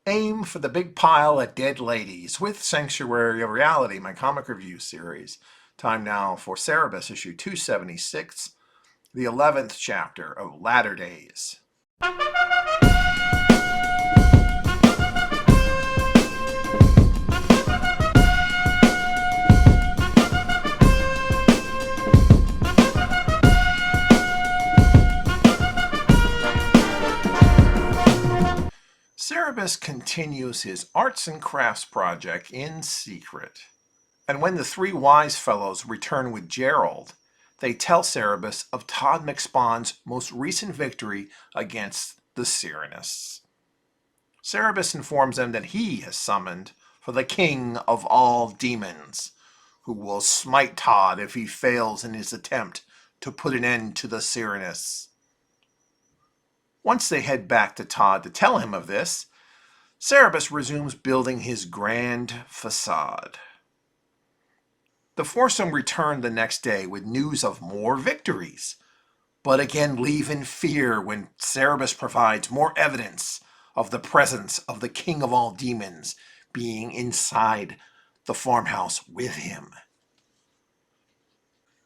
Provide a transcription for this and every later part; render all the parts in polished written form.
Aim for the big pile of dead ladies with Sanctuary of Reality, my comic review series. Time now for Cerebus, issue 276, the 11th chapter of Latter Days. Cerebus continues his arts and crafts project in secret. And when the three wise fellows return with Gerald, they tell Cerebus of Todd McSpawn's most recent victory against the Cyranists. Cerebus informs them that he has summoned for the king of all demons, who will smite Todd if he fails in his attempt to put an end to the Cyranists. Once they head back to Todd to tell him of this, Cerebus resumes building his grand facade. The foursome return the next day with news of more victories, but again leave in fear when Cerebus provides more evidence of the presence of the king of all demons being inside the farmhouse with him.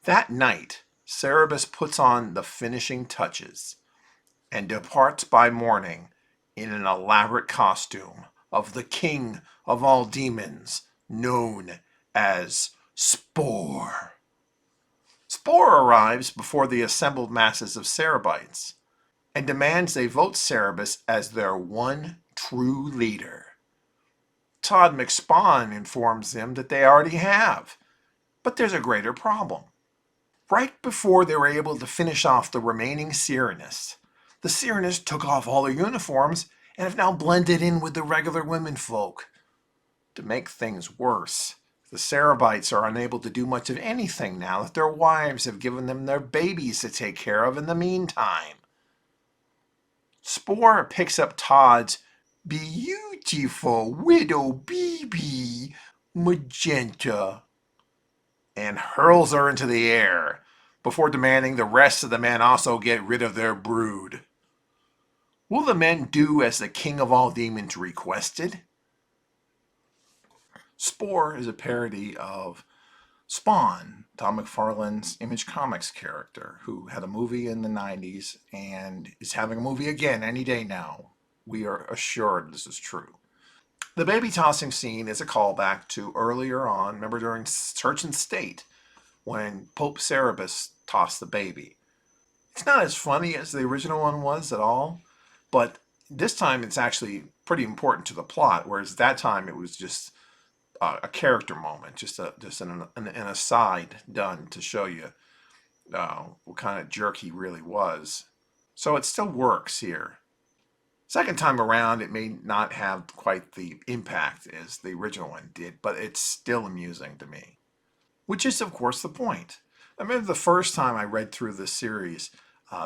That night, Cerebus puts on the finishing touches and departs by morning in an elaborate costume of the king of all demons, known as Spore. Spore arrives before the assembled masses of Cerebites and demands they vote Cerebus as their one true leader. Todd McSpawn informs them that they already have, but there's a greater problem. Right before they were able to finish off the remaining Cyranists, the Cyranists took off all their uniforms and have now blended in with the regular womenfolk. To make things worse, the Cerebites are unable to do much of anything now that their wives have given them their babies to take care of in the meantime. Spore picks up Todd's beautiful widow baby, Magenta, and hurls her into the air before demanding the rest of the men also get rid of their brood. Will the men do as the king of all demons requested? Spore is a parody of Spawn, Tom McFarlane's Image Comics character, who had a movie in the 90s and is having a movie again any day now. We are assured this is true. The baby tossing scene is a callback to earlier on, remember during Church and State, when Pope Cerebus tossed the baby. It's not as funny as the original one was at all, but this time it's actually pretty important to the plot, whereas that time it was just a character moment, just an aside done to show you what kind of jerk he really was. So it still works here. Second time around, it may not have quite the impact as the original one did, but it's still amusing to me. Which is, of course, the point. I remember the first time I read through this series,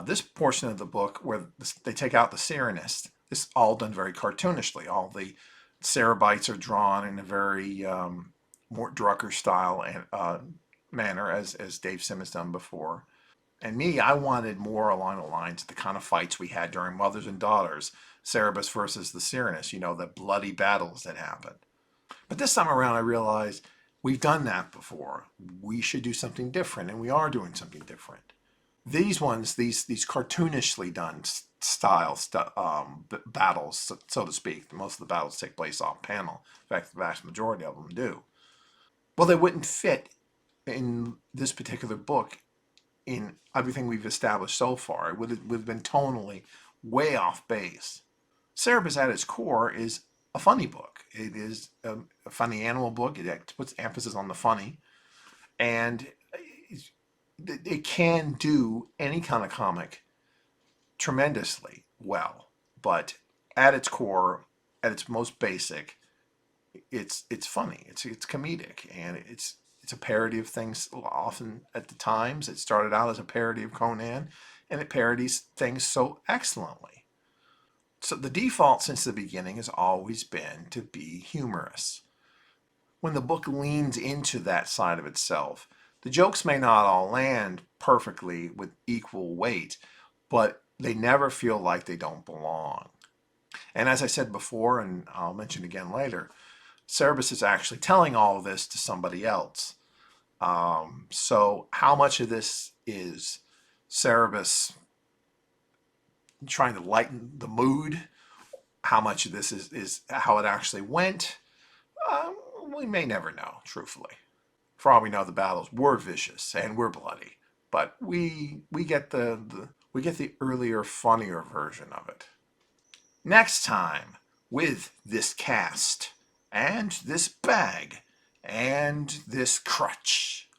this portion of the book where they take out the Cyranist, this is all done very cartoonishly. All the Cerebites are drawn in a very Mort Drucker style and manner, as Dave Sim has done before. And me, I wanted more along the lines of the kind of fights we had during Mothers and Daughters, Cerebus versus the Cyranists, the bloody battles that happened. But this time around, I realized we've done that before. We should do something different, and we are doing something different. These ones, these cartoonishly done battles, so to speak, most of the battles take place off panel. In fact, the vast majority of them do. Well, they wouldn't fit in this particular book in everything we've established so far. It would have been tonally way off base. Cerebus at its core is a funny book. It is a funny animal book. It puts emphasis on the funny. And it can do any kind of comic tremendously well. But at its core, at its most basic, it's funny. It's comedic. And it's a parody of things. Often at the times, it started out as a parody of Conan. And it parodies things so excellently. So the default since the beginning has always been to be humorous. When the book leans into that side of itself, the jokes may not all land perfectly with equal weight, but they never feel like they don't belong. And as I said before, and I'll mention again later, Cerebus is actually telling all of this to somebody else. So how much of this is Cerebus trying to lighten the mood? How much of this is how it actually went? Um, we may never know, truthfully. For all we know, the battles were vicious and were bloody, but we get the earlier, funnier version of it. Next time, with this cast and this bag and this crutch.